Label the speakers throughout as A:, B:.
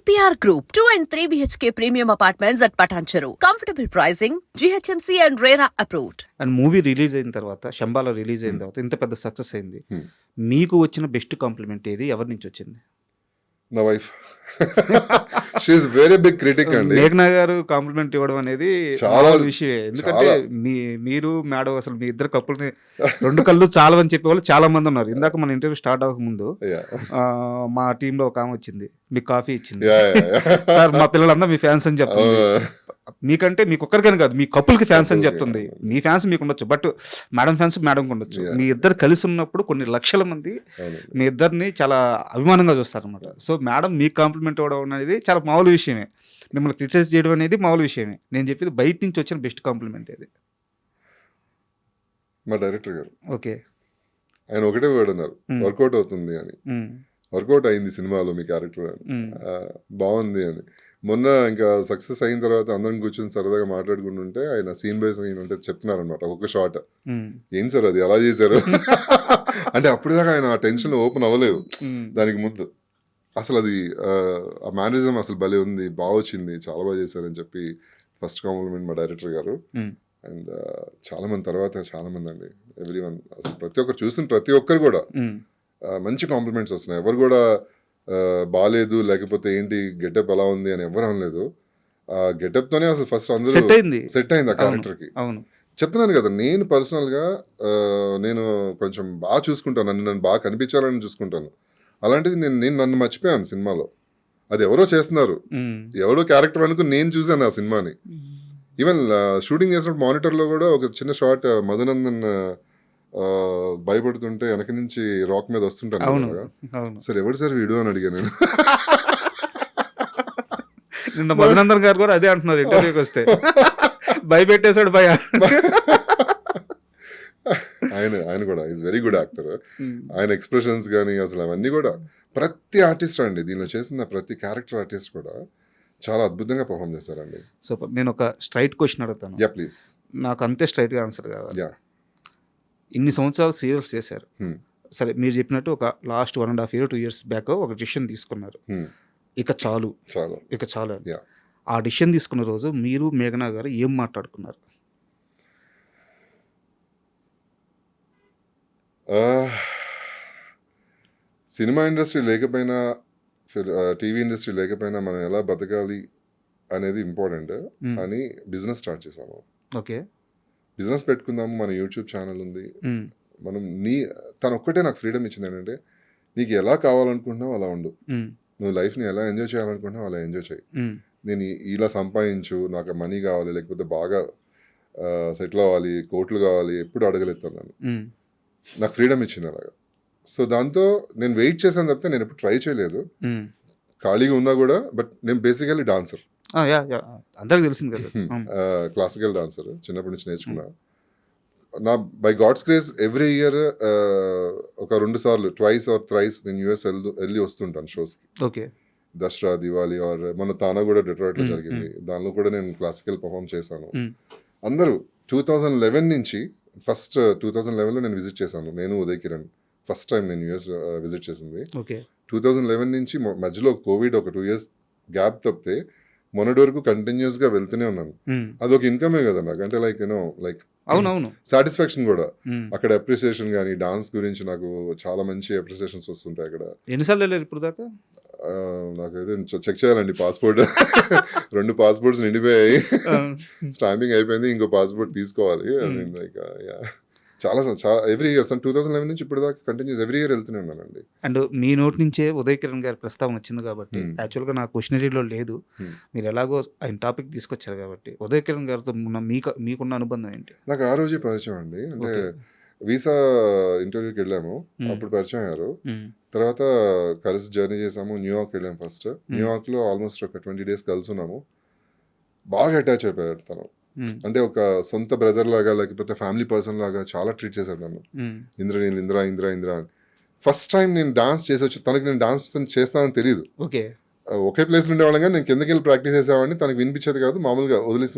A: APR Group, 2 and 3 BHK premium apartments at Patancheru. Comfortable pricing, GHMC and RERA approved.
B: And movie release అయిన తర్వాత Shambhala release అయిన తర్వాత ఇంత పెద్ద సక్సెస్ అయింది. మీకు వచ్చిన బెస్ట్ కాంప్లిమెంట్ ఏది, ఎవరి నుంచి వచ్చింది?
C: నా wife. She's very big critic అండి.
B: మేఘనా గారు కాంప్లిమెంట్ ఇవ్వడం అనేది చాలా విషయం. ఎందుకంటే మీరు మేడం అసలు మీ ఇద్దరు కప్పుల్ని రెండు కళ్ళు చాలా అని చెప్పే వాళ్ళు చాలా మంది ఉన్నారు. ఇందాక మన ఇంటర్వ్యూ స్టార్ట్ అవ్వక ముందు మా టీంలో ఒక ఆమె వచ్చింది, మీకు కాఫీ ఇచ్చింది, సార్ మా పిల్లలందరూ మీ ఫ్యాన్స్ అని చెప్తుంది. మీకంటే మీకు ఒక్కరికైనా కాదు, మీ కపుల్కి ఫ్యాన్స్ అని చెప్తుంది. మీ ఫ్యాన్స్ మీకు ఉండొచ్చు, బట్ మేడం ఫ్యాన్స్ మేడంకి ఉండొచ్చు. మీ ఇద్దరు కలిసి ఉన్నప్పుడు కొన్ని లక్షల మంది మీ ఇద్దరిని చాలా అభిమానంగా చూస్తారు అనమాట. సో మేడం మీకు కాంప్లిమెంట్ ఇవ్వడం అనేది చాలా మామూలు విషయమే, మిమ్మల్ని క్రిటిసైజ్ చేయడం అనేది మామూలు విషయమే. నేను చెప్పేది బయట నుంచి వచ్చిన బెస్ట్ కాంప్లిమెంట్ ఏది?
C: మా డైరెక్టర్ గారు.
B: ఓకే.
C: ఆయన ఒకటే వర్డ్ అన్నారు, వర్కౌట్ అవుతుంది అని. వర్కౌట్ అయింది సినిమాలో మీ క్యారెక్టర్ అని, బాగుంది అని. మొన్న ఇంకా సక్సెస్ అయిన తర్వాత అందరం కూర్చొని సరదాగా మాట్లాడుకుంటుంటే ఆయన సీన్ బై సీన్ అంటే చెప్తున్నారు అనమాట, ఒక్కొక్క షాట్ ఏంటి సార్ అది ఎలా చేశారు అంటే అప్పుడు దాకా ఆయన ఆ టెన్షన్ ఓపెన్ అవ్వలేదు. దానికి ముందు అసలు అది ఆ మేనరిజం అసలు భలే ఉంది, బాగా వచ్చింది, చాలా బాగా చేశారని చెప్పి ఫస్ట్ కాంప్లిమెంట్ మా డైరెక్టర్ గారు. అండ్ చాలా మంది తర్వాత చాలా మంది అండి, ఎవ్రీ వన్, అసలు ప్రతి ఒక్కరు చూసిన ప్రతి ఒక్కరు కూడా మంచి కాంప్లిమెంట్స్ వస్తున్నాయి. ఎవరు కూడా బాగాలేదు లేకపోతే ఏంటి గెటప్ ఎలా ఉంది అని ఎవరు అనలేదు. ఆ గెటప్ తోనే అసలు ఫస్ట్ అందరూ సెట్ అయింది ఆ క్యారెక్టర్ కి. చెప్తున్నాను కదా, నేను పర్సనల్ గా నేను కొంచెం బాగా చూసుకుంటాను, నన్ను బాగా కనిపించాలని చూసుకుంటాను. అలాంటిది నేను నన్ను మర్చిపోయాను సినిమాలో. అది ఎవరో చేస్తున్నారు, ఎవరో క్యారెక్టర్ అనుకుని నేను చూసాను ఆ సినిమాని. ఈవెన్ షూటింగ్ చేసినప్పుడు మానిటర్ లో కూడా ఒక చిన్న షాట్ మధునందన్ భయపడుతుంటే వెనక నుంచి రాక్ మీద వస్తుంటాను, సార్ ఎవరు సార్ వీడియో అని అడిగాను నేను.
B: నిన్న మధునందన్ గారు కూడా అదే అంటున్నారు ఇంటర్వ్యూకి వస్తే, భయపెట్టేశాడు భయ.
C: ఆయన కూడా ఈజ్ వెరీ గుడ్ యాక్టర్. ఆయన ఎక్స్ప్రెషన్స్ కానీ అసలు అవన్నీ కూడా ప్రతి ఆర్టిస్ట్ అండి, దీనిలో చేసిన ప్రతి క్యారెక్టర్ ఆర్టిస్ట్ కూడా చాలా అద్భుతంగా పర్ఫామ్ చేస్తారండి.
B: సూపర్. నేను ఒక స్ట్రైట్ క్వశ్చన్ అడుగుతాను.
C: Yeah please.
B: నాకు అంతే స్ట్రైట్గా ఆన్సర్ కావాలి. ఇన్ని సంవత్సరాలు సీరియల్స్ చేశారు, సరే మీరు చెప్పినట్టు ఒక లాస్ట్ 1.5 years 2 years బ్యాక్ ఒక డిసిషన్ తీసుకున్నారు, ఇక చాలు అని. ఆ డిసిషన్ తీసుకున్న రోజు మీరు మేఘనా గారు ఏం మాట్లాడుకున్నారు?
C: సినిమా ఇండస్ట్రీ లేకపోయినా టీవీ ఇండస్ట్రీ లేకపోయినా మనం ఎలా బతకాలి అనేది ఇంపార్టెంట్ అని బిజినెస్ స్టార్ట్ చేసాము.
B: ఓకే.
C: బిజినెస్ పెట్టుకుందాము, మన యూట్యూబ్ ఛానల్ ఉంది, మనం తను ఒక్కటే నాకు ఫ్రీడమ్ ఇచ్చింది ఏంటంటే, నీకు ఎలా కావాలనుకుంటున్నావు అలా ఉండు, నువ్వు లైఫ్ని ఎలా ఎంజాయ్ చేయాలనుకుంటున్నావు అలా ఎంజాయ్ చేయి, నేను ఇలా సంపాదించు, నాకు మనీ కావాలి లేకపోతే బాగా సెటిల్ అవ్వాలి, కోట్లు కావాలి ఎప్పుడు అడగలేస్తాను నన్ను, నాకు ఫ్రీడమ్ ఇచ్చింది అలాగా. సో దాంతో నేను వెయిట్ చేశాను తప్పితే నేను ఎప్పుడు ట్రై చేయలేదు, ఖాళీగా ఉన్నా కూడా. బట్ నేను బేసికలీ డాన్సర్,
B: అందరికి తెలిసింది కదా,
C: క్లాసికల్ డాన్సర్, చిన్నప్పటి నుంచి నేర్చుకున్నా. నా by God's grace every year ఒక 2 సార్లు ట్వైస్ ఆర్ థ్రైస్ నేను యూఎస్ వెళ్ళి వస్తుంటాను షోస్కి.
B: ఓకే.
C: దసరా, దివాళీ ఆర్ మన తానా కూడా డెట్రాయిట్లో జరిగింది, దానిలో కూడా నేను క్లాసికల్ పర్ఫామ్ చేశాను. అందరూ 2011 నుంచి ఫస్ట్ 2011లో నేను విజిట్ చేశాను, నేను ఉదయ్ కిరణ్ ఫస్ట్ టైం నేను యూఎస్ విజిట్ చేసింది. 2011 నుంచి మధ్యలో కోవిడ్ ఒక 2 years గ్యాప్ తప్పితే మొన్నటి వరకు కంటిన్యూస్ గా వెళ్తూనే ఉన్నాను. అదొక ఇన్కమే కదా నాకు, అంటే లైక్ లైక్
B: అవునవును
C: సాటిస్ఫాక్షన్ కూడా. అక్కడ అప్రిసియేషన్ కానీ డాన్స్ గురించి నాకు చాలా మంచి అప్రిసియేషన్స్ వస్తుంటాయి అక్కడ.
B: ఎన్నిసార్లు వెళ్ళారు ఇప్పుడు దాకా?
C: నాకైతే చెక్ చేయాలండి పాస్పోర్ట్. 2 పాస్పోర్ట్స్ నిండిపోయాయి, స్టాంపింగ్ అయిపోయింది, ఇంకో పాస్పోర్ట్ తీసుకోవాలి. లైక్ చాలా ఎవ్రీ ఇయర్ 2011 నుంచి ఇప్పుడు దాకా కంటిన్యూస్ ఎవ్రీ ఇయర్ వెళ్తూనే ఉన్నానండి.
B: అండ్ మీ నోటి నుంచే ఉదయ్ కిరణ్ గారి ప్రస్తావన వచ్చింది కాబట్టి, యాక్చువల్గా నా క్వశ్చనరీలో లేదు, మీరు ఎలాగో ఆయన టాపిక్ తీసుకొచ్చారు కాబట్టి, ఉదయ్ కిరణ్ గారితో మీకున్న అనుబంధం ఏంటి?
C: నాకు ఆ రోజే పరిచయం అండి, అంటే వీసా ఇంటర్వ్యూకి వెళ్ళాము, అప్పుడు పరిచయం అయ్యారు. తర్వాత కలిసి జర్నీ చేసాము, న్యూయార్క్ వెళ్ళాము. ఫస్ట్ న్యూయార్క్లో ఆల్మోస్ట్ ఒక 20 days కలిసి ఉన్నాము. బాగా అటాచ్ అయిపోయాడు తను, అంటే ఒక సొంత బ్రదర్ లాగా లేకపోతే ఫ్యామిలీ పర్సన్ లాగా చాలా ట్రీట్ చేశాడు నన్ను. ఇంద్రనీల్, ఇంద్ర ఫస్ట్ టైం నేను డాన్స్ చేసి వచ్చి, తనకి నేను డాన్స్ చేస్తానని తెలియదు. ఒకే ప్లేస్ ఉండేవాళ్ళం కానీ నేను కిందకి వెళ్ళి ప్రాక్టీస్ చేసేవాడిని, తనకి వినిపించేది కాదు, మామూలుగా వదిలేసి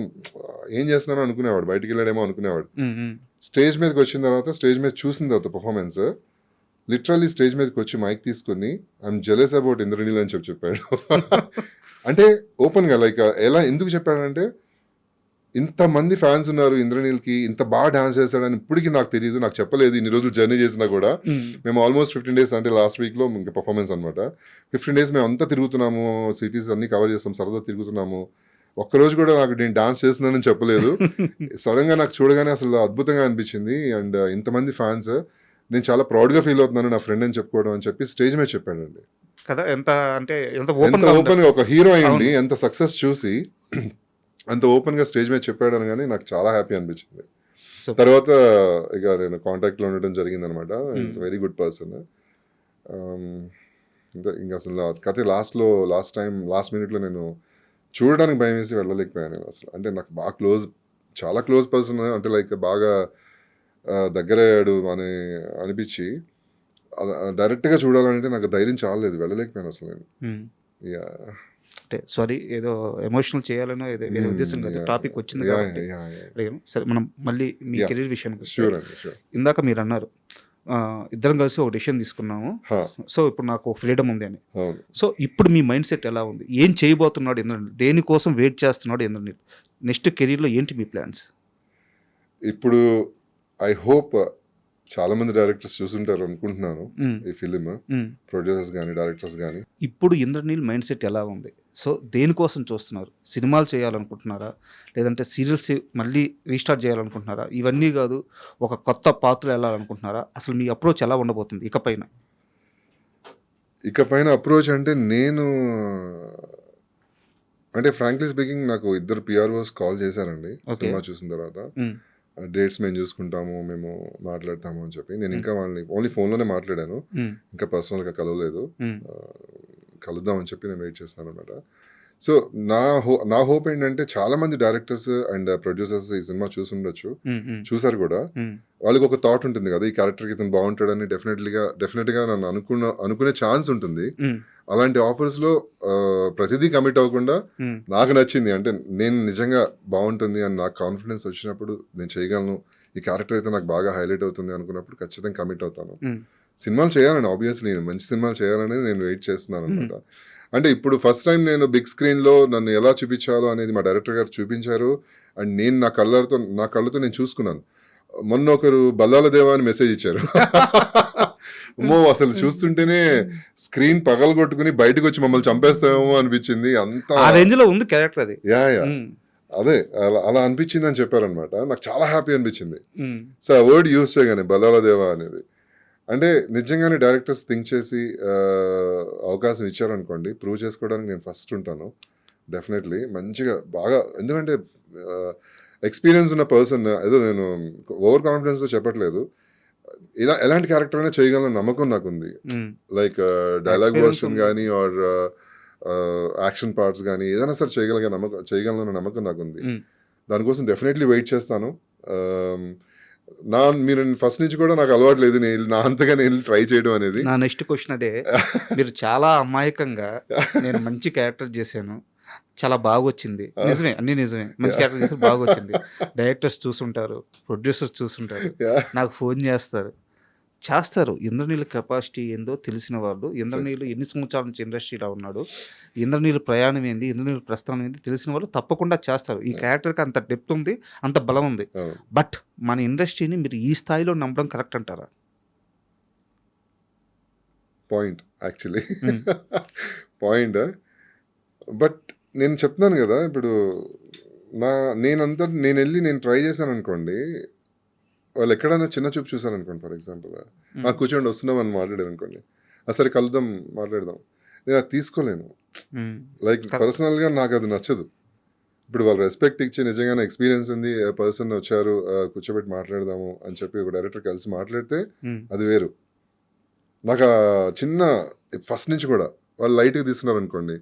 C: ఏం చేస్తున్నానో అనుకునేవాడు, బయటికి వెళ్ళాడేమో అనుకునేవాడు. స్టేజ్ మీదకి వచ్చిన తర్వాత, స్టేజ్ మీద చూసిన తర్వాత పర్ఫార్మెన్స్ లిటరల్లీ స్టేజ్ మీదకి వచ్చి మైక్ తీసుకొని ఐఎమ్ జెలస్ అబౌట్ ఇంద్రనీల్ అని చెప్పాడు. అంటే ఓపెన్గా లైక్ ఎలా ఎందుకు చెప్పాడంటే ఇంతమంది ఫ్యాన్స్ ఉన్నారు ఇంద్రనీల్కి, ఇంత బాగా డాన్స్ చేస్తాడని ఇప్పటికీ నాకు తెలియదు, నాకు చెప్పలేదు. ఇన్ని రోజులు జర్నీ చేసినా కూడా మేము ఆల్మోస్ట్ 15 days అంటే లాస్ట్ వీక్లో ఇంకా పర్ఫార్మెన్స్ అనమాట. 15 days మేము అంతా తిరుగుతున్నాము, సిటీస్ అన్ని కవర్ చేస్తాం, సరదా తిరుగుతున్నాము. ఒక్కరోజు కూడా నాకు నేను డాన్స్ చేస్తున్నానని చెప్పలేదు. సడన్గా నాకు చూడగానే అసలు అద్భుతంగా అనిపించింది. అండ్ ఇంతమంది ఫ్యాన్స్, నేను చాలా ప్రౌడ్గా ఫీల్ అవుతున్నాను నా ఫ్రెండ్ అని చెప్పుకోవడం అని చెప్పి స్టేజ్ మీద చెప్పాడండి.
B: కదా ఎంత అంటే ఎంత
C: ఓపెన్గా ఒక హీరో అయ్యండి ఎంత సక్సెస్ చూసి అంత ఓపెన్గా స్టేజ్ మీద చెప్పాడు అనగానే నాకు చాలా హ్యాపీ అనిపించింది. తర్వాత ఇక నేను కాంటాక్ట్లో ఉండడం జరిగింది అనమాట. It's very good person. ఇంకా అసలు కథ లాస్ట్ మినిట్లో నేను చూడడానికి భయం వేసి వెళ్ళలేకపోయాను అసలు. అంటే నాకు బాగా చాలా క్లోజ్ పర్సన్, అంటే లైక్ బాగా దగ్గరయ్యాడు అని అనిపించి డైరెక్ట్గా చూడాలంటే నాకు ధైర్యం చాలలేదు, వెళ్ళలేకపోయాను అసలు నేను.
B: అంటే సారీ ఏదో ఎమోషనల్ చేయాలనో ఏదో వేరే ఉద్దేశం కాదు, టాపిక్ వచ్చింది కాబట్టి అడిగాను. సరే మనం మళ్ళీ మీ కెరీర్ విషయానికి వస్తే, ఇందాక మీరు అన్నారు ఇద్దరం కలిసి ఒక డెసిషన్ తీసుకున్నాము, సో ఇప్పుడు నాకు ఫ్రీడమ్ ఉంది అని. సో ఇప్పుడు మీ మైండ్ సెట్ ఎలా ఉంది? ఏం చేయబోతున్నాడు ఇంద్రనీల్? దేనికోసం వెయిట్ చేస్తున్నాడు ఇంద్రనీల్? నెక్స్ట్ కెరీర్లో ఏంటి మీ ప్లాన్స్?
C: ఇప్పుడు ఐ హోప్ చాలా మంది డైరెక్టర్స్ చూసుంటారు అనుకుంటున్నాను ఈ ఫిలిం, ప్రొడ్యూసర్స్ కానీ డైరెక్టర్స్ కానీ.
B: ఇప్పుడు ఇంద్రనీల్ మైండ్ సెట్ ఎలా ఉంది? సో దేనికోసం చూస్తున్నారు? సినిమాలు చేయాలనుకుంటున్నారా, లేదంటే సీరియల్స్ మళ్ళీ రీస్టార్ట్ చేయాలనుకుంటున్నారా? ఇవన్నీ కాదు, ఒక కొత్త పాత్రలు వెళ్ళాలనుకుంటున్నారా? అసలు మీ అప్రోచ్ ఎలా ఉండబోతుంది
C: ఇకపైన అప్రోచ్ అంటే అంటే ఫ్రాంక్లీ స్పీకింగ్ నాకు 2 PROs కాల్ చేశారండి సినిమా చూసిన తర్వాత. డేట్స్ మేము చూసుకుంటాము, మేము మాట్లాడతాము అని చెప్పి. నేను ఇంకా వాళ్ళని ఓన్లీ ఫోన్లోనే మాట్లాడాను, ఇంకా పర్సనల్గా కలవలేదు. కలుద్దామని చెప్పి నేను వెయిట్ చేస్తాను అనమాట. సో నా హోప్ ఏంటంటే చాలా మంది డైరెక్టర్స్ అండ్ ప్రొడ్యూసర్స్ ఈ సినిమా చూసుండొచ్చు, చూసారు కూడా. వాళ్ళకి ఒక థాట్ ఉంటుంది కదా, ఈ క్యారెక్టర్కి ఇతను బాగుంటాడని. డెఫినెట్గా నన్ను అనుకునే ఛాన్స్ ఉంటుంది. అలాంటి ఆఫర్స్లో ప్రతిదీ కమిట్ అవ్వకుండా నాకు నచ్చింది అంటే నేను నిజంగా బాగుంటుంది అని నాకు కాన్ఫిడెన్స్ వచ్చినప్పుడు, నేను చేయగలను, ఈ క్యారెక్టర్ అయితే నాకు బాగా హైలైట్ అవుతుంది అనుకున్నప్పుడు ఖచ్చితంగా కమిట్ అవుతాను. సినిమాలు చేయాలని, ఆబ్వియస్లీ మంచి సినిమాలు చేయాలనేది నేను వెయిట్ చేస్తున్నాను అనమాట. అంటే ఇప్పుడు ఫస్ట్ టైం నేను బిగ్ స్క్రీన్లో నన్ను ఎలా చూపించాలో అనేది మా డైరెక్టర్ గారు చూపించారు. అండ్ నేను నా కళ్ళతో నేను చూసుకున్నాను. మొన్న ఒకరు బల్లాల దేవా అని మెసేజ్ ఇచ్చారు. అమ్మో, అసలు చూస్తుంటేనే స్క్రీన్ పగలగొట్టుకుని బయటకు వచ్చి మమ్మల్ని చంపేస్తామేమో అనిపించింది. అంత
B: రేంజ్ లో ఉంది క్యారెక్టర్ అది.
C: అదే అలా అనిపించింది అని చెప్పారనమాట. నాకు చాలా హ్యాపీ అనిపించింది. సో ఆ వర్డ్ యూజ్ చేయగానే బల్లాల దేవా అనేది, అంటే నిజంగానే డైరెక్టర్స్ థింక్ చేసి అవకాశం ఇచ్చారనుకోండి, ప్రూవ్ చేసుకోవడానికి నేను ఫస్ట్ ఉంటాను డెఫినెట్లీ. మంచిగా బాగా, ఎందుకంటే ఎక్స్పీరియన్స్ ఉన్న పర్సన్, ఏదో నేను ఓవర్ కాన్ఫిడెన్స్తో చెప్పట్లేదు, ఎలాంటి క్యారెక్టర్ అయినా చేయగలన నమ్మకం నాకుంది. లైక్ డైలాగ్ వర్షన్ కానీ ఆర్ యాక్షన్ పార్ట్స్ కానీ ఏదైనా సరే చేయగలన నమ్మకం నాకుంది. దానికోసం డెఫినెట్లీ వెయిట్ చేస్తాను. మీరు ఫస్ట్ నుంచి కూడా నాకు అలవాటు లేదు నా అంతగా నేను ట్రై చేయడం అనేది.
B: నా నెక్స్ట్ క్వశ్చన్ అదే. మీరు చాలా అమాయకంగా నేను మంచి క్యారెక్టర్ చేశాను, చాలా బాగా వచ్చింది, నిజమే, అన్ని నిజమే, మంచి క్యారెక్టర్ చేస్తే బాగా వచ్చింది. డైరెక్టర్స్ చూసుంటారు, ప్రొడ్యూసర్స్ చూసుంటారు, నాకు ఫోన్ చేస్తారు. ఇంద్రనీల్ కెపాసిటీ ఏందో తెలిసిన వాళ్ళు, ఇంద్రనీల్ ఎన్ని సంవత్సరాల నుంచి ఇండస్ట్రీలో ఉన్నాడు, ఇంద్రనీల్ ప్రయాణం ఏంది, ఇంద్రనీల్ ప్రస్థానం ఏంది తెలిసిన వాళ్ళు తప్పకుండా చేస్తారు. ఈ క్యారెక్టర్కి అంత డెప్త్ ఉంది, అంత బలం ఉంది. బట్ మన ఇండస్ట్రీని మీరు ఈ స్థాయిలో నమ్మడం కరెక్ట్ అంటారా?
C: Point actually point. బట్ నేను చెప్తున్నాను కదా, ఇప్పుడు నేను ట్రై చేశాను అనుకోండి, వాళ్ళు ఎక్కడైనా చిన్న చూపు చూసాను అనుకోండి, ఫర్ ఎగ్జాంపుల్ మాకు కూర్చోండి వస్తున్నాం అని మాట్లాడారు అనుకోండి, సరే కలుద్దాం మాట్లాడదాం, నేను అది తీసుకోలేను. లైక్ పర్సనల్గా నాకు అది నచ్చదు. ఇప్పుడు వాళ్ళు రెస్పెక్ట్ ఇచ్చి నిజంగానే ఎక్స్పీరియన్స్ ఉంది, పర్సన్ వచ్చారు కూర్చోబెట్టి మాట్లాడదాము అని చెప్పి ఒక డైరెక్టర్ కలిసి మాట్లాడితే అది వేరు. నాకు చిన్న ఫస్ట్ నుంచి కూడా వాళ్ళు లైట్గా తీసుకున్నారు అనుకోండి,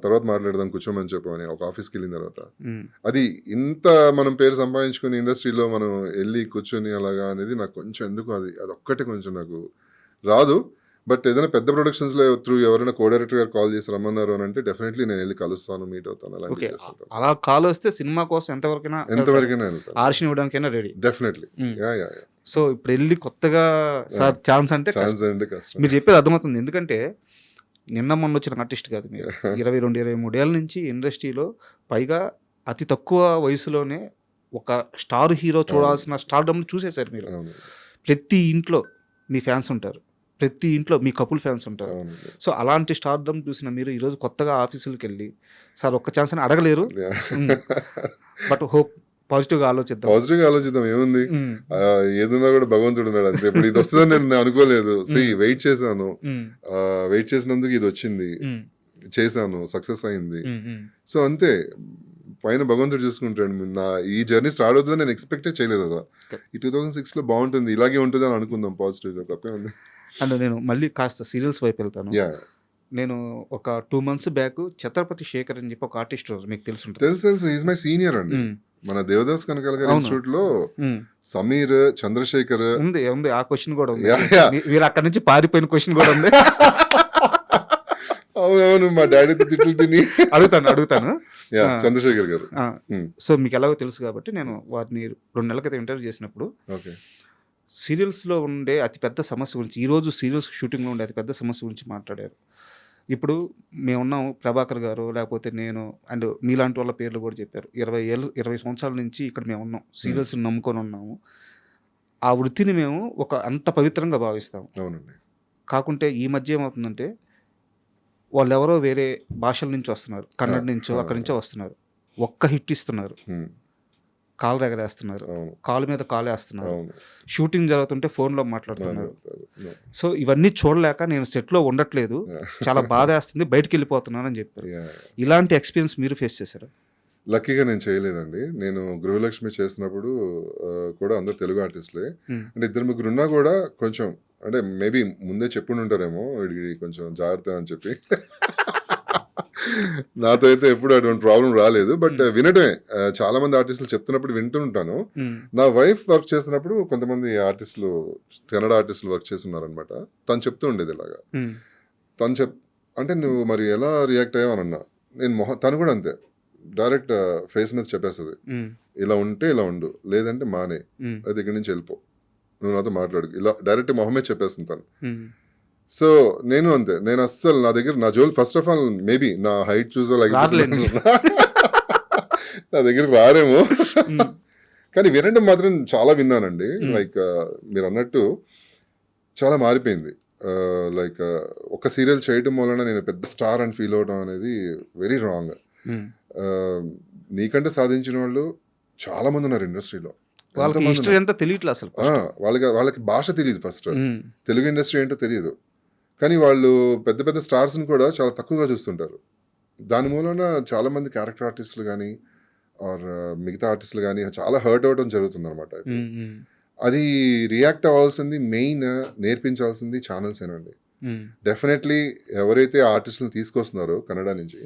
C: తర్వాత మాట్లాడదాం కూర్చోమని చెప్పమని ఒక ఆఫీస్కి వెళ్ళిన తర్వాత, అది ఇంత మనం పేరు సంపాదించుకుని ఇండస్ట్రీలో మనం వెళ్ళి కూర్చొని అలాగా అనేది నాకు కొంచెం ఎందుకు అది ఒక్కటే కొంచెం నాకు రాదు. బట్ ఏదైనా పెద్ద ప్రొడక్షన్స్ లో త్రూ ఎవరైనా కో డైరెక్టర్ గారు కాల్ చేసి రమ్మన్నారు అని అంటే డెఫినెట్లీ నేను వెళ్ళి కలుస్తాను, మీట్ అవుతాను, అలాంటివి
B: ఓకే,
C: చేస్తుంటాను.
B: అలా కాల్ వస్తే సినిమా కోసం ఎంతవరకైనా
C: వెళ్తాను
B: ఆర్షన్ ఇవ్వడానికైనా రెడీ.
C: డెఫినెట్లీ.
B: సో ఇప్పుడు వెళ్ళి కొత్తగా సార్ ఛాన్స్ అంటే
C: ఛాన్స్ అంటే కష్టం.
B: మీరు చెప్పేది అర్థమవుతుంది. ఎందుకంటే నిన్న మొన్న వచ్చిన ఆర్టిస్ట్ కాదు మీరు, 22-23 ఏళ్ళ నుంచి ఇండస్ట్రీలో, పైగా అతి తక్కువ వయసులోనే ఒక స్టార్ హీరో చూడాల్సిన స్టార్డమ్ చూసేశారు మీరు. ప్రతి ఇంట్లో మీ ఫ్యాన్స్ ఉంటారు, ప్రతి ఇంట్లో మీ కపుల్ ఫ్యాన్స్ ఉంటారు. సో అలాంటి స్టార్డమ్ చూసిన మీరు ఈరోజు కొత్తగా ఆఫీసులకు వెళ్ళి సార్ ఒక్క ఛాన్స్ అని అడగలేరు. బట్ హోప్ పాజిటివ్గా
C: ఆలోచిద్దాం. ఏముంది, ఏదున్నా కూడా భగవంతుడు ఉన్నాడు అంతే. ఇప్పుడు ఇది వస్తుందని నేను అనుకోలేదు. వెయిట్ చేశాను, వెయిట్ చేసినందుకు ఇది వచ్చింది, చేశాను, సక్సెస్ అయింది. సో అంతే, పైన భగవంతుడు చూసుకుంటాడు. నా ఈ జర్నీ స్టార్ట్ అవుతుందని నేను ఎక్స్పెక్టే చేయలేదు కదా. ఈ 2006 లో బాగుంటుంది, ఇలాగే ఉంటుంది అని అనుకుందాం పాజిటివ్ గా, తప్పే ఉంది.
B: అండ్ నేను మళ్ళీ కాస్త సీరియల్స్ వైపు వెళ్తాను. నేను ఒక 2 months బ్యాక్ ఛత్రపతి శేఖర్ అని చెప్పి ఒక ఆర్టిస్ట్ మీకు
C: తెలుసు. ఈజ్ మై సీనియర్ అండి. మన దేవదాస్ కనకాల గారి ఇన్స్టిట్యూట్ లో సమీర్, చంద్రశేఖర్
B: ఉంది. ఆ క్వశ్చన్ కూడా ఉంది. మీరు అక్కడ నుంచి పారిపోయిన క్వశ్చన్ కూడా ఉంది.
C: అవునవును, మా డాడీతో తిట్లు తిని
B: అడుగుతాను.
C: చంద్రశేఖర్ గారు.
B: సో మీకు ఎలాగో తెలుసు కాబట్టి నేను వారిని 2 నెలల క్రితం ఇంటర్వ్యూ చేసినప్పుడు సీరియల్స్లో ఉండే అతిపెద్ద సమస్య గురించి, ఈరోజు సీరియల్స్ షూటింగ్లో ఉండే అతిపెద్ద సమస్య గురించి మాట్లాడారు. ఇప్పుడు మేమున్నాం, ప్రభాకర్ గారు, లేకపోతే నేను, అండ్ మీలాంటి వాళ్ళ పేర్లు కూడా చెప్పారు. 20 సంవత్సరాల నుంచి ఇక్కడ మేము ఉన్నాం, సీరియల్స్ని నమ్ముకొని ఉన్నాము. ఆ వృత్తిని మేము ఒక అంత పవిత్రంగా భావిస్తాము.
C: అవునండి.
B: కాకుంటే ఈ మధ్య ఏమవుతుందంటే వాళ్ళు ఎవరో వేరే భాషల నుంచి వస్తున్నారు, కన్నడ నుంచో అక్కడి నుంచో వస్తున్నారు, ఒక్క హిట్ ఇస్తున్నారు, కాలు ఎగరేస్తున్నారు, కాలు మీద కాలు వేస్తున్నారు, షూటింగ్ జరుగుతుంటే ఫోన్లో మాట్లాడుతున్నారు. సో ఇవన్నీ చూడలేక నేను సెట్లో ఉండట్లేదు, చాలా బాధ వేస్తుంది, బయటకు వెళ్ళిపోతున్నాను అని చెప్పారు. ఇలాంటి ఎక్స్పీరియన్స్ మీరు ఫేస్ చేశారు?
C: లక్కీగా నేను చేయలేదండి. నేను గృహలక్ష్మి చేసినప్పుడు కూడా అందరు తెలుగు ఆర్టిస్టులే. అంటే 2-3 ఉన్నా కూడా కొంచెం, అంటే మేబీ ముందే చెప్పుండి ఉంటారేమో వీడికి కొంచెం జాగ్రత్త అని చెప్పి. నాతో అయితే ఎప్పుడు అటువంటి ప్రాబ్లం రాలేదు. బట్ వినటమే, చాలా మంది ఆర్టిస్టులు చెప్తున్నప్పుడు వింటుంటాను. నా వైఫ్ వర్క్ చేసినప్పుడు కొంతమంది ఆర్టిస్టులు, కన్నడ ఆర్టిస్టులు వర్క్ చేస్తున్నారు అనమాట. తను చెప్తూ ఉండేది ఇలాగా. అంటే నువ్వు మరి ఎలా రియాక్ట్ అయ్యావని అన్నా. తను కూడా అంతే, డైరెక్ట్ ఫేస్ మీద చెప్పేస్తుంది, ఇలా ఉంటే ఇలా ఉండు, లేదంటే మానే, లేదా ఇక్కడి నుంచి వెళ్ళిపో, నువ్వు నాతో మాట్లాడు, ఇలా డైరెక్ట్ మొహమే చెప్పేస్తుంది తను. సో నేను అంతే, నేను అస్సలు నా Jal first of all maybe నా హైట్ చూసో నా దగ్గర రారేమో, కానీ వినడం మాత్రం చాలా విన్నానండి. లైక్ మీరు అన్నట్టు చాలా మారిపోయింది. లైక్ ఒక సీరియల్ చేయడం వలన నేను పెద్ద స్టార్ అని ఫీల్ అవడం అనేది వెరీ రాంగ్. నీకంటే సాధించిన వాళ్ళు చాలా మంది ఉన్నారు ఇండస్ట్రీలో. వాళ్ళకి భాష తెలియదు, ఫస్ట్ తెలుగు ఇండస్ట్రీ ఏంటో తెలియదు. కానీ వాళ్ళు పెద్ద పెద్ద స్టార్స్ని కూడా చాలా తక్కువగా చూస్తుంటారు. దాని మూలన చాలా మంది క్యారెక్టర్ ఆర్టిస్టులు కానీ ఆర్ మిగతా ఆర్టిస్టులు కానీ చాలా హర్ట్ అవ్వడం జరుగుతుంది అనమాట. అది రియాక్ట్ అవ్వాల్సింది, మెయిన్ నేర్పించాల్సింది ఛానల్స్ ఏనండి. డెఫినెట్లీ ఎవరైతే ఆర్టిస్టులను తీసుకొస్తున్నారో కన్నడ నుంచి,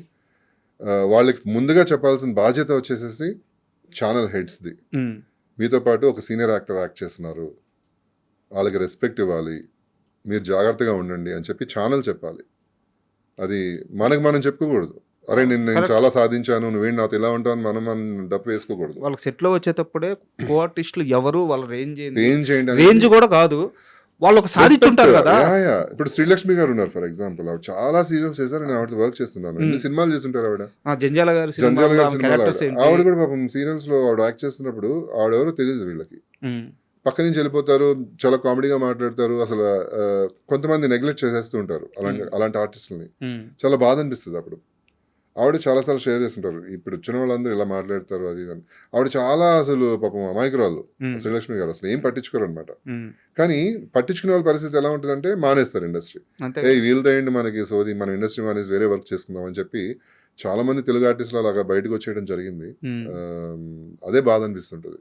C: వాళ్ళకి ముందుగా చెప్పాల్సిన బాధ్యత వచ్చేసేసి ఛానల్ హెడ్స్ది. మీతో పాటు ఒక సీనియర్ యాక్టర్ యాక్ట్ చేస్తున్నారు, వాళ్ళకి రెస్పెక్ట్ ఇవ్వాలి, మీరు జాగ్రత్తగా ఉండండి అని చెప్పి ఛానల్ చెప్పాలి. అది మనం చెప్పుకోకూడదు. అరే నేను చాలా సాధించాను, నువ్వేంటి నాతో ఇలా ఉంటావు అని మనం డప్పు వేసుకోకూడదు.
B: వాళ్ళకి సెట్లో వచ్చేటప్పుడే కో ఆర్టిస్టులు ఎవరు, వాళ్ళ రేంజ్ కూడా కాదు, వాళ్ళు ఒక సాధించుంటారు కదా.
C: ఇప్పుడు శ్రీలక్ష్మి గారు ఉన్నారు ఫర్ ఎగ్జాంపుల్, ఆవిడ చాలా సీరియల్స్ చేశారు, నేను ఆవిడ వర్క్ చేస్తున్నాను. ఎన్ని సినిమాలు చేస్తుంటారు ఆవిడ.
B: జంజాల గారి
C: ఆవిడ కూడా పాపం సీరియల్స్ లో ఆవిడ యాక్ట్ చేస్తున్నప్పుడు ఆవిడెవరో తెలియదు వీళ్ళకి. పక్క నుంచి వెళ్ళిపోతారు, చాలా కామెడీగా మాట్లాడతారు. అసలు కొంతమంది నెగ్లెక్ట్ చేసేస్తూ ఉంటారు అలాంటి ఆర్టిస్టులని. చాలా బాధ అనిపిస్తుంది అప్పుడు. ఆవిడ చాలాసార్లు షేర్ చేస్తుంటారు, ఇప్పుడు వచ్చిన వాళ్ళందరూ ఇలా మాట్లాడతారు అది అని. ఆవిడ చాలా అసలు పాపం అమాయకురాలు శ్రీలక్ష్మి గారు, అసలు ఏం పట్టించుకోరు అనమాట. కానీ పట్టించుకునే వాళ్ళ పరిస్థితి ఎలా ఉంటుందంటే మానేస్తారు ఇండస్ట్రీ. వీళ్ళతో ఏంటి మనకి సోది, మనం ఇండస్ట్రీ మానేసి వేరే వర్క్ చేసుకుందాం అని చెప్పి చాలా మంది తెలుగు ఆర్టిస్టులు అలాగా బయటకు వచ్చేయడం జరిగింది. అదే బాధ అనిపిస్తుంటది.